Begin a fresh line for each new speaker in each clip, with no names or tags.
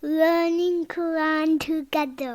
learning Quran together.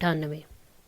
98।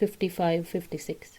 55-56।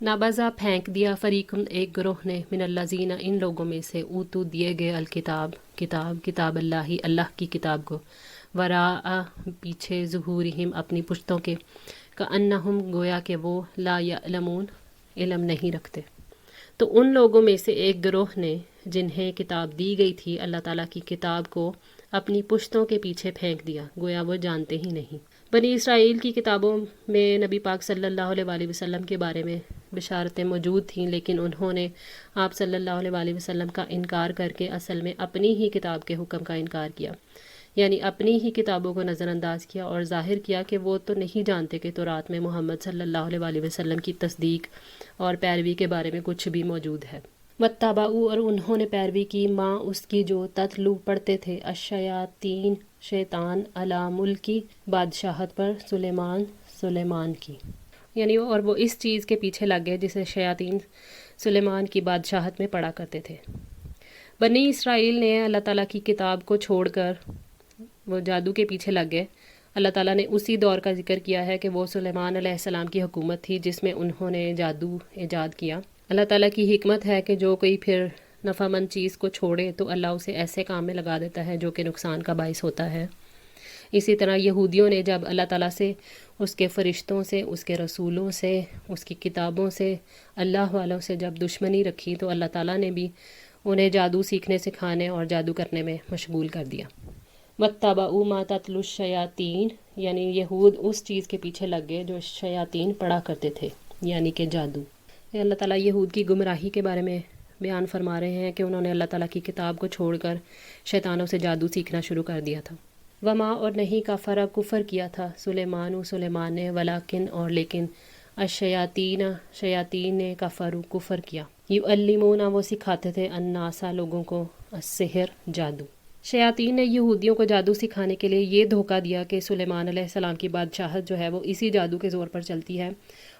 نابزا پھینک دیا فریقم ایک گروہ نے من الذین ان لوگوں میں سے اوتو دیے گئے الکتاب کتاب اللہ اللہ کی کتاب کو وراء پیچھے ظہورہم اپنی پشتوں کے کأنہم گویا کہ وہ لا یعلمون علم نہیں رکھتے. تو ان لوگوں میں سے ایک گروہ نے جنہیں کتاب دی گئی تھی اللہ تعالیٰ کی کتاب کو اپنی پشتوں کے پیچھے پھینک دیا گویا وہ جانتے ہی نہیں. بنی اسرائیل کی کتابوں میں نبی پاک صلی اللہ علیہ وآلہ وسلم کے بارے میں بشارتیں موجود تھیں، لیکن انہوں نے آپ صلی اللہ علیہ وآلہ وسلم کا انکار کر کے اصل میں اپنی ہی کتاب کے حکم کا انکار کیا، یعنی اپنی ہی کتابوں کو نظر انداز کیا اور ظاہر کیا کہ وہ تو نہیں جانتے کہ تورات میں محمد صلی اللہ علیہ وآلہ وسلم کی تصدیق اور پیروی کے بارے میں کچھ بھی موجود ہے. واتبعوا اور انہوں نے پیروی کی ماں اس کی جو تتلو پڑھتے تھے الشیاطین شیطان علی ملکی بادشاہت پر سلیمان کی، یعنی اور وہ اس چیز کے پیچھے لگ گئے جسے شیاطین سلیمان کی بادشاہت میں پڑھا کرتے تھے. بنی اسرائیل نے اللہ تعالیٰ کی کتاب کو چھوڑ کر وہ جادو کے پیچھے لگ گئے. اللہ تعالیٰ نے اسی دور کا ذکر کیا ہے کہ وہ سلیمان علیہ السلام کی حکومت تھی جس میں انہوں نے جادو ایجاد کیا. اللہ تعالیٰ کی حکمت ہے کہ جو کوئی پھر نفع مند چیز کو چھوڑے تو اللہ اسے ایسے کام میں لگا دیتا ہے جو کہ نقصان کا باعث ہوتا ہے. اسی طرح یہودیوں نے جب اللہ تعالیٰ سے، اس کے فرشتوں سے، اس کے رسولوں سے، اس کی کتابوں سے، اللہ والوں سے جب دشمنی رکھی تو اللہ تعالیٰ نے بھی انہیں جادو سیکھنے سکھانے اور جادو کرنے میں مشغول کر دیا. واتبعوا ما تتلو الشیاطین، یعنی یہود اس چیز کے پیچھے لگ گئے جو شیاطین پڑھا کرتے تھے، یعنی کہ جادو. اللہ تعالیٰ یہود کی گمراہی کے بارے میں بیان فرما رہے ہیں کہ انہوں نے اللہ تعالیٰ کی کتاب کو چھوڑ کر شیطانوں سے جادو سیکھنا شروع کر دیا تھا. وما اور نہیں کفر کیا تھا سلیمان نے ولیکن اور لیکن شیاطین نے کفر کیا. یعلمون وہ سکھاتے تھے الناسا لوگوں کو السحر جادو. شیاطین نے یہودیوں کو جادو سکھانے کے لیے یہ دھوکہ دیا کہ سلیمان علیہ السلام کی بادشاہت جو ہے وہ اسی جادو کے زور پر چلتی ہے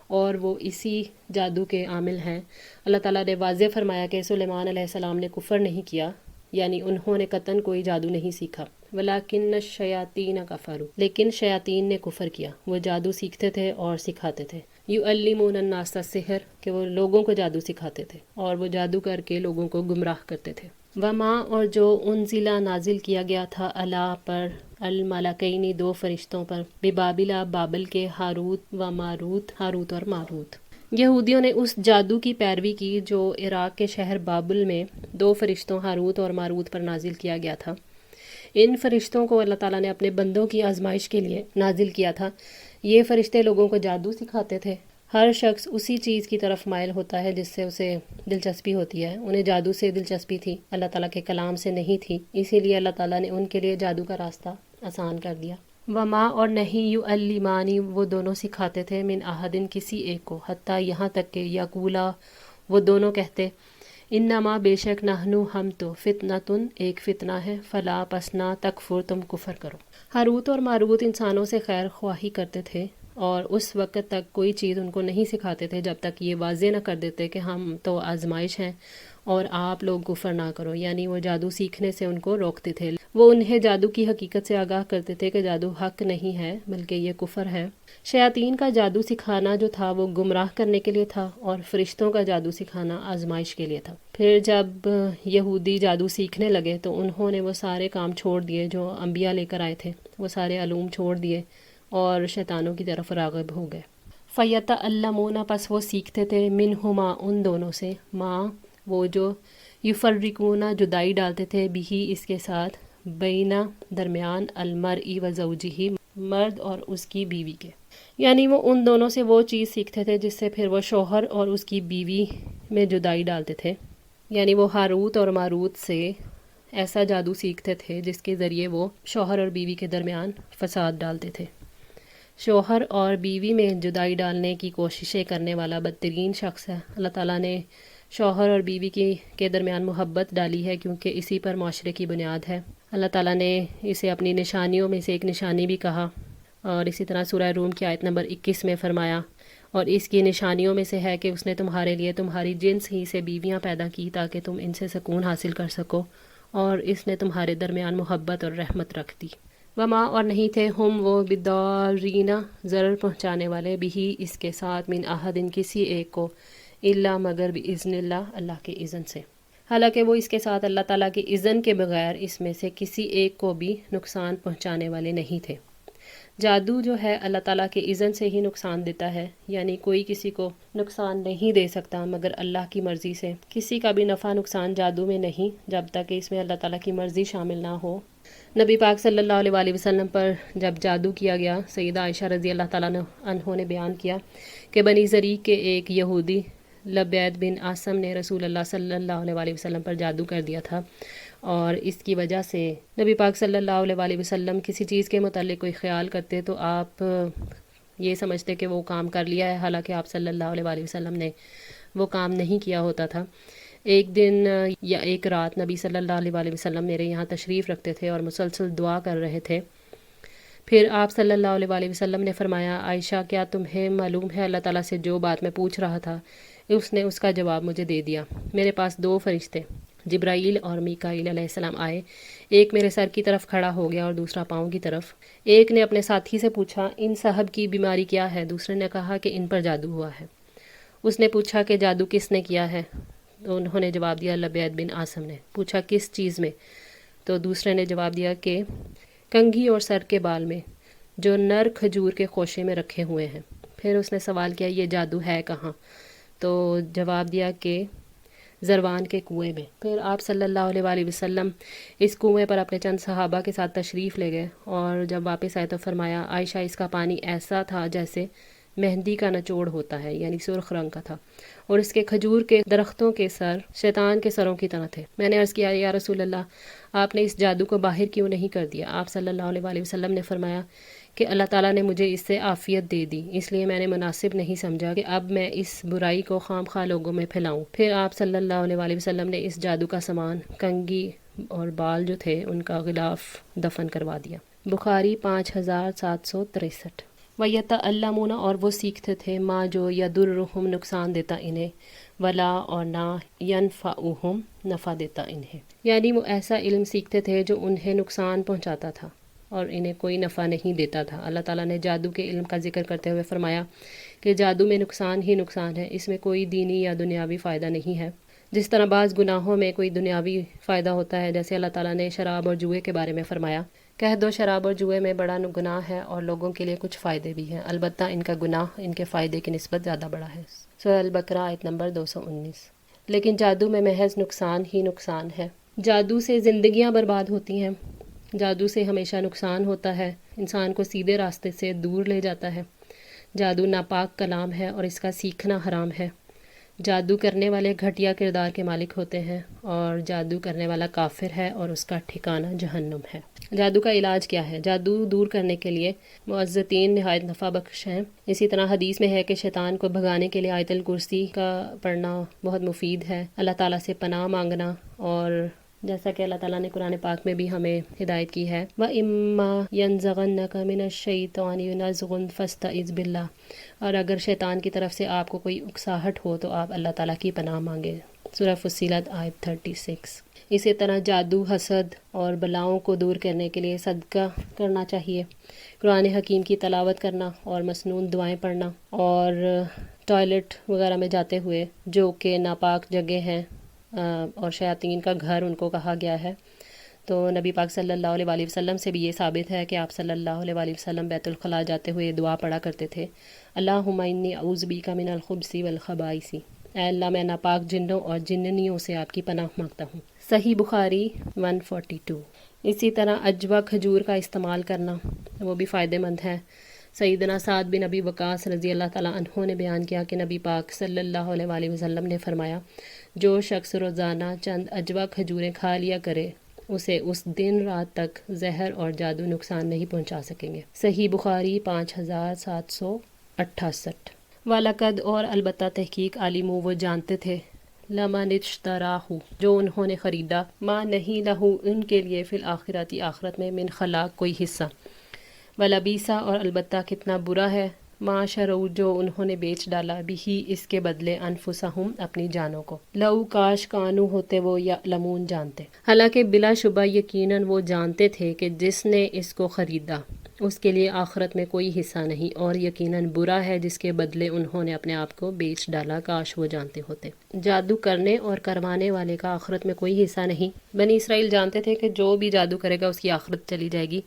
اور وہ اسی جادو کے عامل ہیں. اللہ تعالیٰ نے واضح فرمایا کہ سلیمان علیہ السلام نے کفر نہیں کیا، یعنی انہوں نے قطعاً کوئی جادو نہیں سیکھا. ولیکن الشیاطین کفروا، لیکن شیاطین نے کفر کیا، وہ جادو سیکھتے تھے اور سکھاتے تھے. یعلمون الناس السحر، کہ وہ لوگوں کو جادو سکھاتے تھے اور وہ جادو کر کے لوگوں کو گمراہ کرتے تھے. وما اور جو انزلہ نازل کیا گیا تھا اللہ پر الملکین دو فرشتوں پر ببابل بابل کے ہاروت و ماروت، ہاروت اور ماروت. یہودیوں نے اس جادو کی پیروی کی جو عراق کے شہر بابل میں دو فرشتوں ہاروت اور ماروت پر نازل کیا گیا تھا. ان فرشتوں کو اللہ تعالیٰ نے اپنے بندوں کی آزمائش کے لیے نازل کیا تھا. یہ فرشتے لوگوں کو جادو سکھاتے تھے. ہر شخص اسی چیز کی طرف مائل ہوتا ہے جس سے اسے دلچسپی ہوتی ہے. انہیں جادو سے دلچسپی تھی، اللہ تعالیٰ کے کلام سے نہیں تھی، اسی لیے اللہ تعالیٰ نے ان کے لیے جادو کا راستہ آسان کر دیا. وما اور نہیں یعلمانی وہ دونوں سکھاتے تھے من احدن کسی ایک کو، حتیٰ یہاں تک کہ یقولا وہ دونوں کہتے انما بے شک نحنو ہم تو فتنتن ایک فتنہ ہے، فلا پس نہ تکفر تم کفر کرو. ہاروت اور ماروت انسانوں سے خیر خواہی کرتے تھے اور اس وقت تک کوئی چیز ان کو نہیں سکھاتے تھے جب تک یہ واضح نہ کر دیتے کہ ہم تو آزمائش ہیں اور آپ لوگ کفر نہ کرو، یعنی وہ جادو سیکھنے سے ان کو روکتے تھے. وہ انہیں جادو کی حقیقت سے آگاہ کرتے تھے کہ جادو حق نہیں ہے بلکہ یہ کفر ہے. شیاطین کا جادو سکھانا جو تھا وہ گمراہ کرنے کے لیے تھا اور فرشتوں کا جادو سکھانا آزمائش کے لیے تھا. پھر جب یہودی جادو سیکھنے لگے تو انہوں نے وہ سارے کام چھوڑ دیے جو انبیاء لے کر آئے تھے، وہ سارے علوم چھوڑ دیے اور شیطانوں کی طرف راغب ہو گئے. فیتعلمون پس وہ سیکھتے تھے منہما ان دونوں سے ما وہ جو یفرقون جدائی ڈالتے تھے بھی اس کے ساتھ بینا درمیان المرئی و زوجہ مرد اور اس کی بیوی کے، یعنی وہ ان دونوں سے وہ چیز سیکھتے تھے جس سے پھر وہ شوہر اور اس کی بیوی میں جدائی ڈالتے تھے. یعنی وہ ہاروت اور ماروت سے ایسا جادو سیکھتے تھے جس کے ذریعے وہ شوہر اور بیوی کے درمیان فساد ڈالتے تھے. شوہر اور بیوی میں جدائی ڈالنے کی کوششیں کرنے والا بدترین شخص ہے. اللہ تعالیٰ نے شوہر اور بیوی کے درمیان محبت ڈالی ہے کیونکہ اسی پر معاشرے کی بنیاد ہے. اللہ تعالیٰ نے اسے اپنی نشانیوں میں سے ایک نشانی بھی کہا، اور اسی طرح سورہ روم کی آیت نمبر 21 میں فرمایا اور اس کی نشانیوں میں سے ہے کہ اس نے تمہارے لیے تمہاری جنس ہی سے بیویاں پیدا کی تاکہ تم ان سے سکون حاصل کر سکو، اور اس نے تمہارے درمیان محبت اور رحمت رکھ دی. وما اور نہیں تھے ہم وہ بدارینا ضرر پہنچانے والے بھی اس کے ساتھ من احد کسی ایک کو الا مگر باذن اللہ اللہ کے اذن سے، حالانکہ وہ اس کے ساتھ اللہ تعالیٰ کے اذن کے بغیر اس میں سے کسی ایک کو بھی نقصان پہنچانے والے نہیں تھے۔ جادو جو ہے اللہ تعالیٰ کے اذن سے ہی نقصان دیتا ہے، یعنی کوئی کسی کو نقصان نہیں دے سکتا مگر اللہ کی مرضی سے۔ کسی کا بھی نفع نقصان جادو میں نہیں جب تک کہ اس میں اللہ تعالیٰ کی مرضی شامل نہ ہو۔ نبی پاک صلی اللہ علیہ وآلہ وسلم پر جب جادو کیا گیا، سیدہ عائشہ رضی اللہ تعالیٰ عنہ نے بیان کیا کہ بنی زریق کے ایک یہودی لبید بن عاصم نے رسول اللہ صلی اللہ علیہ وآلہ وسلم پر جادو کر دیا تھا، اور اس کی وجہ سے نبی پاک صلی اللہ علیہ وآلہ وسلم کسی چیز کے متعلق کوئی خیال کرتے تو آپ یہ سمجھتے کہ وہ کام کر لیا ہے، حالانکہ آپ صلی اللہ علیہ وآلہ وسلم نے وہ کام نہیں کیا ہوتا تھا۔ ایک دن یا ایک رات نبی صلی اللہ علیہ وآلہ وسلم میرے یہاں تشریف رکھتے تھے اور مسلسل دعا کر رہے تھے۔ پھر آپ صلی اللہ علیہ وآلہ وسلم نے فرمایا، عائشہ کیا تمہیں معلوم ہے اللہ تعالیٰ سے جو بات میں پوچھ رہا تھا اس نے اس کا جواب مجھے دے دیا۔ میرے پاس دو فرشتے جبرائیل اور میکائیل علیہ السلام آئے، ایک میرے سر کی طرف کھڑا ہو گیا اور دوسرا پاؤں کی طرف۔ ایک نے اپنے ساتھی سے پوچھا ان صاحب کی بیماری کیا ہے؟ دوسرے نے کہا کہ ان پر جادو ہوا ہے۔ اس نے پوچھا کہ جادو کس نے کیا ہے؟ تو انہوں نے جواب دیا لبید بن عاصم نے۔ پوچھا کس چیز میں؟ تو دوسرے نے جواب دیا کہ کنگھی اور سر کے بال میں جو نر کھجور کے خوشے میں رکھے ہوئے ہیں۔ پھر اس نے سوال کیا یہ جادو ہے کہاں؟ تو جواب دیا کہ زروان کے کنویں میں۔ پھر آپ صلی اللہ علیہ وآلہ وسلم اس کنویں پر اپنے چند صحابہ کے ساتھ تشریف لے گئے، اور جب واپس آئے تو فرمایا عائشہ اس کا پانی ایسا تھا جیسے مہندی کا نچوڑ ہوتا ہے، یعنی سرخ رنگ کا تھا، اور اس کے کھجور کے درختوں کے سر شیطان کے سروں کی طرح تھے۔ میں نے عرض کیا یا رسول اللہ آپ نے اس جادو کو باہر کیوں نہیں کر دیا؟ آپ صلی اللہ علیہ وآلہ وسلم نے فرمایا کہ اللہ تعالیٰ نے مجھے اس سے عافیت دے دی، اس لیے میں نے مناسب نہیں سمجھا کہ اب میں اس برائی کو خام خواہ لوگوں میں پھیلاؤں۔ پھر آپ صلی اللہ علیہ وآلہ وسلم نے اس جادو کا سامان کنگھی اور بال جو تھے ان کا غلاف دفن کروا دیا۔ بخاری 5763۔ وَيَتَعَلَّمُونَ اور وہ سیکھتے تھے ما جو یضرہم نقصان دیتا انہیں، ولا اور نہ ینفعہم نفع دیتا انہیں، یعنی وہ ایسا علم سیکھتے تھے جو انہیں نقصان پہنچاتا تھا اور انہیں کوئی نفع نہیں دیتا تھا۔ اللہ تعالیٰ نے جادو کے علم کا ذکر کرتے ہوئے فرمایا کہ جادو میں نقصان ہی نقصان ہے، اس میں کوئی دینی یا دنیاوی فائدہ نہیں ہے۔ جس طرح بعض گناہوں میں کوئی دنیاوی فائدہ ہوتا ہے، جیسے اللہ تعالیٰ نے شراب اور جوئے کے بارے میں فرمایا کہہ دو شراب اور جوئے میں بڑا گناہ ہے اور لوگوں کے لیے کچھ فائدے بھی ہیں، البتہ ان کا گناہ ان کے فائدے کی نسبت زیادہ بڑا ہے۔ سورہ البقرہ آیت نمبر 219۔ لیکن جادو میں محض نقصان ہی نقصان ہے۔ جادو سے زندگیاں برباد ہوتی ہیں، جادو سے ہمیشہ نقصان ہوتا ہے، انسان کو سیدھے راستے سے دور لے جاتا ہے۔ جادو ناپاک کلام ہے اور اس کا سیکھنا حرام ہے۔ جادو کرنے والے گھٹیا کردار کے مالک ہوتے ہیں، اور جادو کرنے والا کافر ہے اور اس کا ٹھکانہ جہنم ہے۔ جادو کا علاج کیا ہے؟ جادو دور کرنے کے لیے معزتین نہایت نفع بخش ہیں۔ اسی طرح حدیث میں ہے کہ شیطان کو بھگانے کے لیے آیت الکرسی کا پڑھنا بہت مفید ہے، اللہ تعالیٰ سے پناہ مانگنا، اور جیسا کہ اللہ تعالیٰ نے قرآن پاک میں بھی ہمیں ہدایت کی ہے وَإِمَّا يَنزَغَنَّكَ مِنَ الشَّيْطَانِ نَزْغٌ فَاسْتَعِذْ بِاللَّهِ، اور اگر شیطان کی طرف سے آپ کو کوئی اکساہٹ ہو تو آپ اللہ تعالیٰ کی پناہ مانگے۔ سورہ فصیلت آیت 36۔ اسی طرح جادو، حسد اور بلاؤں کو دور کرنے کے لیے صدقہ کرنا چاہیے، قرآن حکیم کی تلاوت کرنا اور مسنون دعائیں پڑھنا، اور ٹوائلٹ وغیرہ میں جاتے ہوئے جو کہ ناپاک جگہ ہیں اور شیاطین کا گھر ان کو کہا گیا ہے، تو نبی پاک صلی اللہ علیہ وآلہ وسلم سے بھی یہ ثابت ہے کہ آپ صلی اللہ علیہ وآلہ وسلم بیت الخلاء جاتے ہوئے دعا پڑھا کرتے تھے، اللہم انی اعوذ بک من الخبث والخبائث، اے اللہ میں ناپاک جنوں اور جننیوں سے آپ کی پناہ مانگتا ہوں۔ صحیح بخاری 142۔ اسی طرح عجوہ کھجور کا استعمال کرنا وہ بھی فائدہ مند ہے۔ سیدنا سعد بن ابی وقاص رضی اللہ تعالیٰ عنہ نے بیان کیا کہ نبی پاک صلی اللہ علیہ وآلہ وسلم نے فرمایا جو شخص روزانہ چند عجوہ کھجوریں کھا لیا کرے اسے اس دن رات تک زہر اور جادو نقصان نہیں پہنچا سکیں گے۔ صحیح بخاری 5768۔ وَلَقَدْ اور البتہ تحقیق عالمو وہ جانتے تھے، لَمَنِ اشْتَرَاهُ جو انہوں نے خریدا، ما نہیں لہو ان کے لیے فی الآخرۃ آخرت میں من خلاق کوئی حصہ، وَلَبِیسَ اور البتہ کتنا برا ہے، ما شروا جو انہوں نے بیچ ڈالا بھی اس کے بدلے انفسہم اپنی جانوں کو، لو کاش کانو ہوتے وہ یعلمون جانتے، حالانکہ بلا شبہ یقیناً وہ جانتے تھے کہ جس نے اس کو خریدا اس کے لیے آخرت میں کوئی حصہ نہیں، اور یقیناً برا ہے جس کے بدلے انہوں نے اپنے آپ کو بیچ ڈالا، کاش وہ جانتے ہوتے۔ جادو کرنے اور کروانے والے کا آخرت میں کوئی حصہ نہیں۔ بنی اسرائیل جانتے تھے کہ جو بھی جادو کرے گا اس کی آخرت چلی جائے گی۔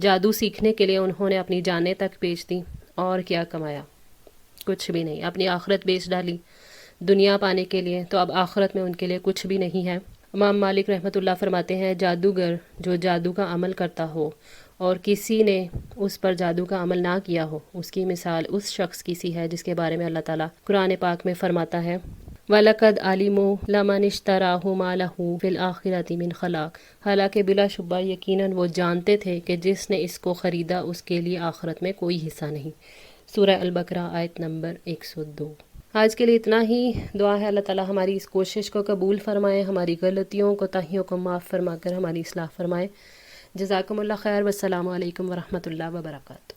جادو سیکھنے کے لیے انہوں نے اپنی جانیں تک بیچ دیں، اور کیا کمایا؟ کچھ بھی نہیں، اپنی آخرت بیچ ڈالی دنیا پانے کے لیے، تو اب آخرت میں ان کے لیے کچھ بھی نہیں ہے۔ امام مالک رحمۃ اللہ فرماتے ہیں جادوگر جو جادو کا عمل کرتا ہو اور کسی نے اس پر جادو کا عمل نہ کیا ہو، اس کی مثال اس شخص کی سی ہے جس کے بارے میں اللہ تعالیٰ قرآن پاک میں فرماتا ہے وَلَقَدْ عَلِمُوا لَمَنِ اشْتَرَاهُ مَا لَهُ فِي الْآخِرَةِ مِنْ خَلَاقٍ، حالانکہ بلا شبہ یقیناً وہ جانتے تھے کہ جس نے اس کو خریدا اس کے لیے آخرت میں کوئی حصہ نہیں۔ سورہ البقرہ آیت نمبر 102۔ آج کے لیے اتنا ہی۔ دعا ہے اللہ تعالیٰ ہماری اس کوشش کو قبول فرمائے، ہماری غلطیوں کوتاہیوں کو معاف فرما کر ہماری اصلاح فرمائے۔ جزاکم اللہ خیر، والسلام علیکم ورحمۃ اللہ وبرکاتہ۔